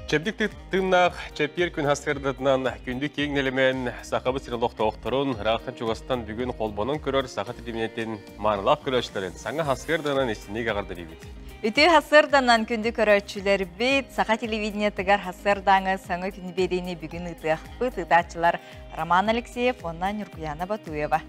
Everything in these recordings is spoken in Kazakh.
Çepdik tığınaq, çepir gün hasırdıdынан gündü kеңнелемен сақабы сирылық тоқтырын, рақтан чуғастан бүгін қолбанын көрір сақы телевинеттен маңылақ көріштерін. Саңа hasırdınan есінеге ағарды бейбет. Үті hasırdanan күнді көрішчілер бейт, сақы телевидениетігер hasırdаңы саңы күні берейіне бүгін ұтықпы тұдачылар Роман Алексеев, оннан Нұркуяна Батуева.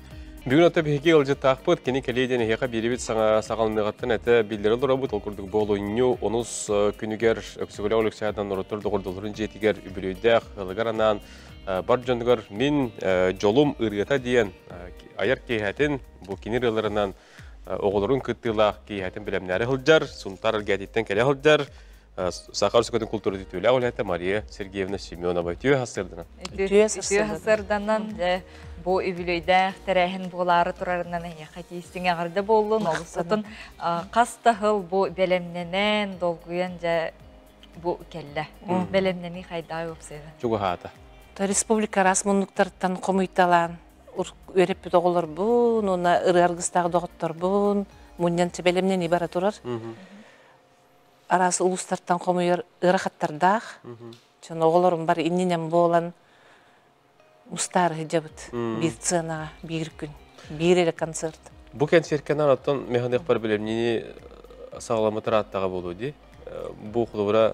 Бүгін өті бейге ғылжы тақпыт, кені кәлейден еқа беребет саңа сағалмығаттын әті білдері дұрабыт олқырдық болу үні, оныз күнігер өксігілі олексиядан ұрыттырды ғырдылырын жетігер үбілейдәқ, ғылығаранан бар жондығар мен жолым ұрғыта дейін аяр кейхәтін бұл кенер ғылырынан оғылырын күттілақ кейхәтін білемнәрі ғылжар, сұнтар ғәдеттен кәлі ғылжар, Сахар Сукатын культуры титуля олета Мария Сергеевна Семенова. Түйе hasırdınan. Түйе hasırdanan bu übüleyde terehen buğuları turarından yakatiyistine ağırda bolun. Olusatın qastahıl bu belemnenen dolguyan bu kelle. Belemneni hayda öpseydi. Çok hata. Respublika rasmunluktardan komuytalan öğrep doğulur bun, ona ırargıstağı doğuttur bun, munyan belemnen ibarat turar. Arası uluslardan komuyor ıraqattardaq. Çon oğullarım var inninem bolan mustar hicabıt. Bir scenağa, bir gün, bir ele konsert. Bu konsertken anlattan mekanik par bilemnini sağlama tarattağı bolu di. Bu xulura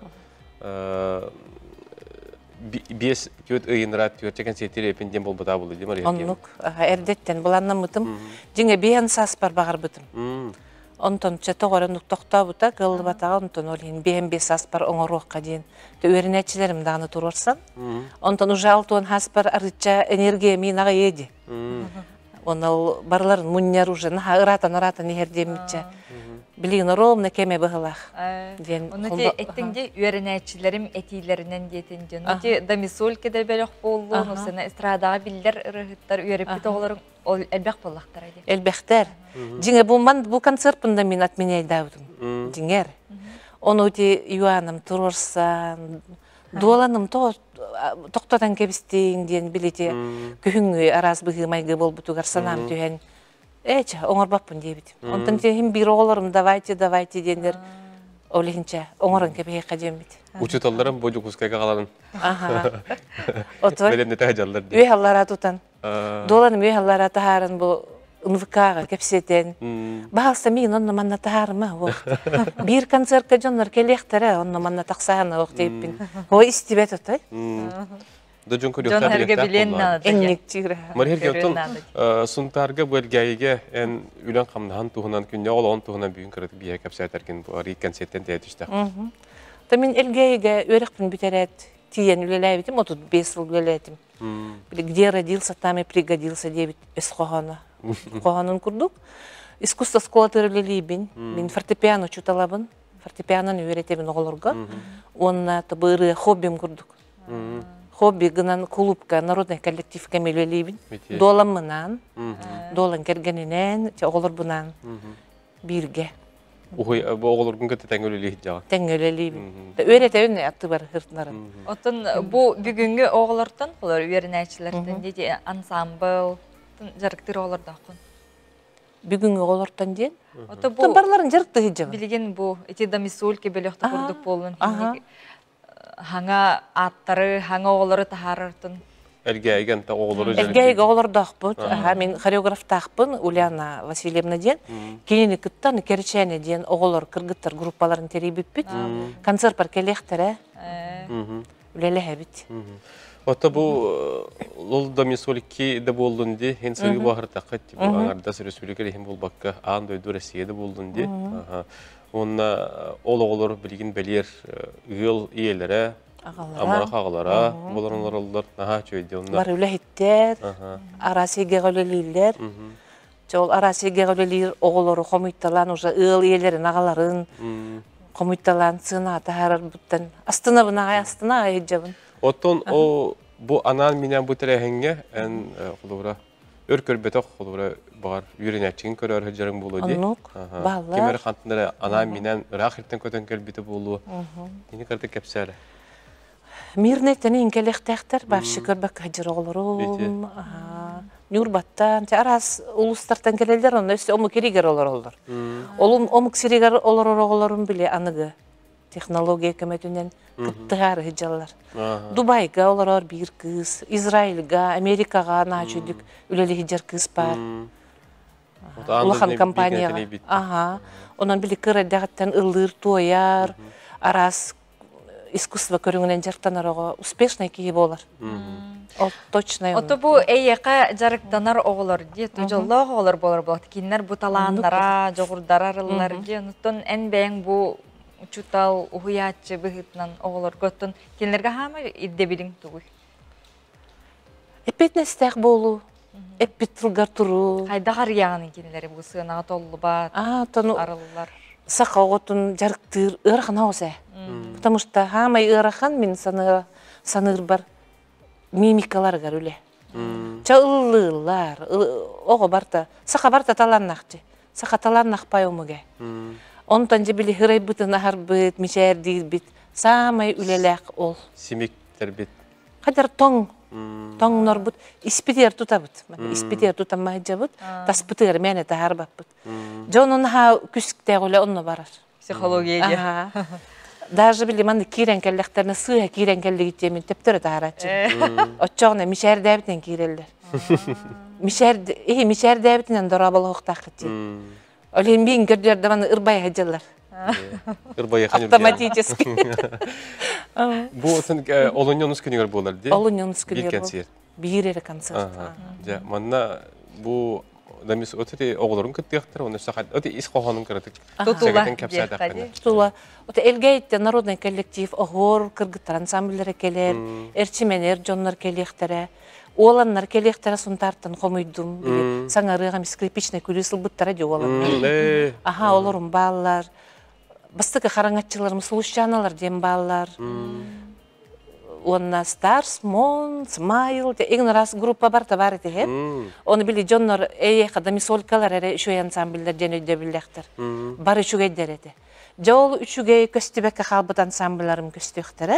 bies köt ıyınrat kötçe konsertleri epinden bol bada bolu di Maria. Onluk, erdetten bulanamıdım. Jinge bihan saspar bağır bıdım. Onton çatoğarınlık toxtabuta gıllı batağa onton olin behem aspar oңоруаққа дейін. Öğrenetçilerim dağını turursan. Onton uja altuan haspar arıca enerjiya minağa edi. Onal barların munnyar uja naha ıratan eherdemmitçe. Bilin ровно keme bıhılaq. Onu ettiğinde öğrenetçilerim etilerinden diyetinde. Onu damisolke de belok bollu. Onu estradağa bildir ırıhıtlar öğrenip oğulların elbək bollaqtar edi. Elbəktar. Jinge bu konsertında min atmeney davdum. Jinger. Onu öte yuanım turursan, dolanım toqtadan kebisteyin diyen bileti kühüngü araz bıhımaygı bol butugar sanam tühen. Oңор баппын дебит. Онтан hem bir oğullarım davayte diyenler oleyince oңорын kebeye kademit. Uçutallarım boycu kuskayga qalanın. Otur. Belemne tahajallar di. Üye hallara tutan. Dolanım üye hallara taharın bu ınvıkağa kepseten. Bağılsa min onunla manna taharım ha oğut. Bir konsertka jonlar kelektere onunla manna taqsağına oğut deyipin. O istibet otay. John herge bilen enlik çiğre. Maria Hergeotun suntarga bölgeye en ülen qamdahan tuhunan künne ol on tuhunan büyün kırıtı bir kapsaytarken bu ari konsertten teyatıştı. Tamin elgeye öğretmen biteret tiyen üleleydim 35 yıl üleleydim. Где родился, там и пригодился 9 эсхогана. Коганын курдук. Искусство школаты üleleyim. Мен фортепиано чуталабын. Фортепианоны öğretebin oğullarga. Onunla tabırı hobbim kurduk. Hobbi gınan kulüpka, narodный kollektivka melöleyim. Dolamınan, dolan kergeninen, oğullar bunan birge. Bu oğullargun kötü tengöleleyim jağa. Tengöleleyim. Öğretebin aktı var hırtların. Otun bu bugünkü oğullardan olar öğrenetçilerden dedi ansambl jarıktır oğullar daqın. Bugünkü oğullardan diyen? Ota bu barların jarıktı hicabı. Bilgen bu eti damisolke belokta kurduk bolun. Hanga attarı, hanga oğulları taharırtın. Elgeygen ta oğulları jarıktı. Elgeyge oğullar daqpın. Men koreograf taqpın Ulyana Vasilyevna diyen. Kenini kıttan kerçene diyen oğullar kırgıttar gruppaların teribipit. Konser par kelektere. Ülele bit. Ota bu ol damisolki de boldun di. Hen sırgı bahar taqat. Bu anardas respublikali hem bolbakka ağın doydu Resiyede boldun di. Onna oğullar bilgin belir yıl iyelere. Amara ağalara, bulanlar oldular. Aha çöyde onlar. Var ülehitler, arası geğöleliler. Çoğul arası geğöleliler oğulları komuytalan, oja ıl iyelerin ağaların komuytalan sığına taharar buttan. Astına buna, astına hicabın. Oton o bu anan minen bu terehenge en kulura örkör betok kulura bağır yürünetçin körör hıcarın bulu di. Onluk, bağlar. Kemer xantınlara anan minen rahirten kötön kelbiti bulu. Yine kartı kepsere. Mirnetten inkelektekter, başşıkır bak hıcar oğullarım. Nurbattan, aras uluslardan gelirler, onu işte omuk eriger olur. Omuk seriger olur oğullarım bile anıgı. технология көмөтүнен кыттыгар хыжаллар. Дубайга олар бир кыз, Израильга, Америкага начудук үлели хыжар кыз бар. Улахан компанияга. Ага. Онан били кырайдагаттан ылдыр тояр, арас искусство көрүнгөнен жартанарга успешный кии болар. Ол точно. Ото бу эйяка жарыктанар оголор ди, тожоллоо оголор болор болот. Кинер бу талааннара, жогурдарарлар ди, онтон эн бэң бу учутал уhuyaatчы быгытнан оголор көттөн кинерге хама идде билиң тугуй. Эпетнестек болу, эппиттилгар туру. Кайда карыяганы кинелери бу сыынага толлу бат, арыллар. Сақауғытын жарықтыр ырахана оса. Потому что хамай ырахан мен саныр бар мимикаларгар үле. Ча ыллылар, оғы барта, сақа барта таланнақчы. Сақа таланнақ пай омыға. Онтан же білі хырай бұтын ахар бұт, мишәр дейір бит. Самай үлеләқ ол. Семектер бит. Қадар тоң нор бұт. Испитер тута бұт. Испитер тута мағыджа бұт. Тас бұтығыр мәне тағар бап бұт. Жонын ха күсіктәғ үлі онны барар. Психология де. Даже білі манды кейренкеллектеріне сыға кейренкеллігі темен төптірі тағаратчы. Отчоғына мишәр дәбітен кейрелдер. Мишәр дәбітінен дорабалы оқтақ кетті. Олен бейін көрдерді маны ұрбай хәджалар. Автоматически. Бу олоньонус күнігер болар, де? Олоньонус күнігер болар. Бейірері концерт. Манна бу дамис отри оғылырын күттіяқтыр, оны сақат, өте ис қоғанын кірдік. Тұла. Оте элгейтте народный коллектив, оғыр, кыргыттар ансамблері келер, әрчіменер, жонлар келектері, оланнар келектері сұнтартын қомыйдым, саңарыға скрипичный күлісіл бұттара де оланнар. Аха, оларым балалар. Бастықы қараңатчыларым слушчаналар дем балалар. Онна Старс, Мон, Смайл, ең раз группа барта бар еті хеп. Оны білі жоннар әйеқа дамисолкалар әрі үшөй ансамбльдер ден өйді білдіқтір. Бар үшігейдер еті. Жол үшігей көстібәкі қалбыт ансамбльларым көстіқтірі.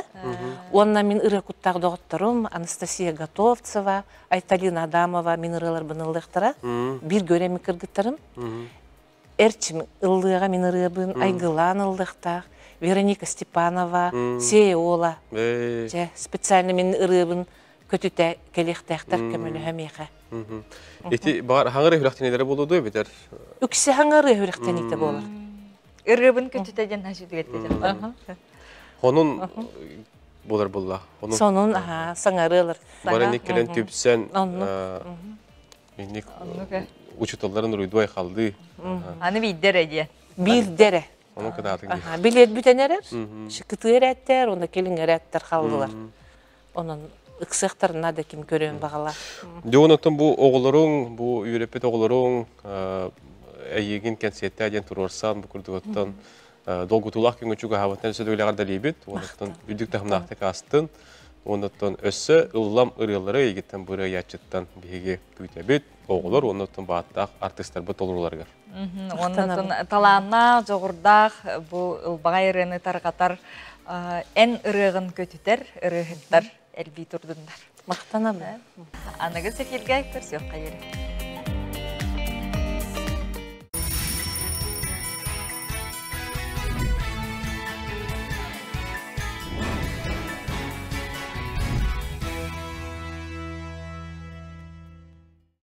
Онна мен ұры құттақ доғыттырым, Анастасия Готовцева, Айталина Адамова мен ұрылар бұнылдықтыра. Bir göремі кіргіттірім. Әрчім ұлдыға мен ұрыбын, Айгылан ұлдықтақ. Вероника Степанова, Сея Ола. Специально мен ырыбын көтіті келектәқтір көмілі әмейқа. Эти хаңыры хүрәқтенелері болуды өбетер? Үкісі хаңыры хүрәқтенеті болыр. Ырыбын көтітеден әжуді кеттеден. Оның болар болла? Сонun саңарылыр. Барын екелен төпсен учуталарын ұрыдуай қалды. Аны бейдер әден. Бейдері. Билет бүтенерер, шықыты әрәттер, онда келін әрәттер қалдылар. Оның ұқсықтарына да кем көрен бағала. Деонықтың бұл оғылырың, бұл үйрепет оғылырың, әйеген кәнсетті әден тұрорсан, бұл күрдігіттен долгутулақ күнгі чуға хаваттан өсі дөйлі ғарда лейбет, оныттың бүдік тағымнақтық астын, оныттың өсі ұллам ұрылары егеттен бұры ятчыттан бейге күйтебет, оғылыр, оныттың бааттақ артистар бұт олыруларғар. Оныттың таланна, жоғырдақ, бұл ұлбағайрыны тарғатар ән ұрығын көтітер, ұрығыттар әлбей тұрдыңдар. Мақтана бұл. Анығы сефелге көрсеуққа ері.